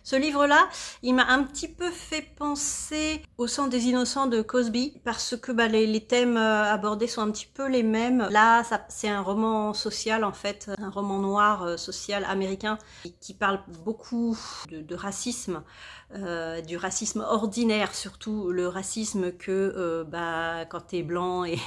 Ce livre-là, il m'a un petit peu fait penser au Sang des innocents de Cosby, parce que les thèmes abordés sont un petit peu les mêmes. Là, c'est un roman social en fait, un roman noir social américain qui parle beaucoup de racisme, du racisme ordinaire, surtout le racisme que quand t'es blanc et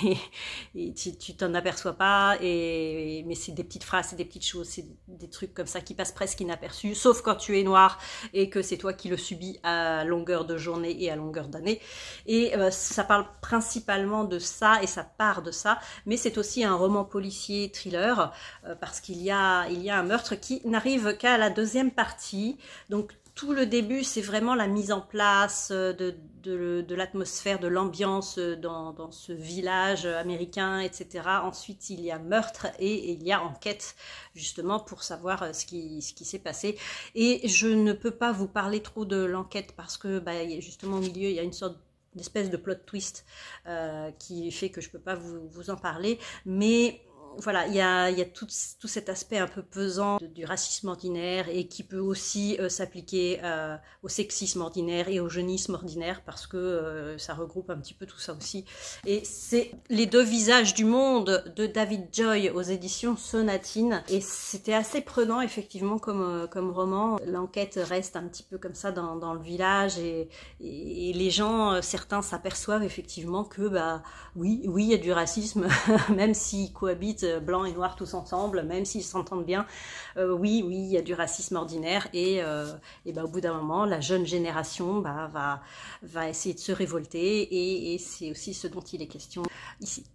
tu t'en aperçois pas, mais c'est des petites phrases, c'est des petites choses, c'est des trucs comme ça qui passent presque inaperçus, sauf quand tu es noir et que c'est toi qui le subis à longueur de journée et à longueur d'année. Et ça parle principalement de ça et ça part de ça, mais c'est aussi un roman policier thriller parce qu'il y a un meurtre qui n'arrive qu'à la deuxième partie. Donc tout le début, c'est vraiment la mise en place de l'atmosphère, de l'ambiance dans ce village américain, etc. Ensuite, il y a meurtre et il y a enquête, justement, pour savoir ce qui s'est passé. Et je ne peux pas vous parler trop de l'enquête parce que, justement, au milieu, il y a une espèce de plot twist qui fait que je ne peux pas vous en parler. Mais voilà, il y a tout cet aspect un peu pesant du racisme ordinaire et qui peut aussi s'appliquer au sexisme ordinaire et au jeunisme ordinaire parce que ça regroupe un petit peu tout ça aussi. Et c'est Les deux visages du monde de David Joy aux éditions Sonatine. Et c'était assez prenant effectivement comme roman. L'enquête reste un petit peu comme ça dans le village et les gens, certains s'aperçoivent effectivement que oui, il y a du racisme, même s'ils cohabitent blancs et noirs tous ensemble, même s'ils s'entendent bien, oui, il y a du racisme ordinaire et au bout d'un moment, la jeune génération va essayer de se révolter et c'est aussi ce dont il est question ici.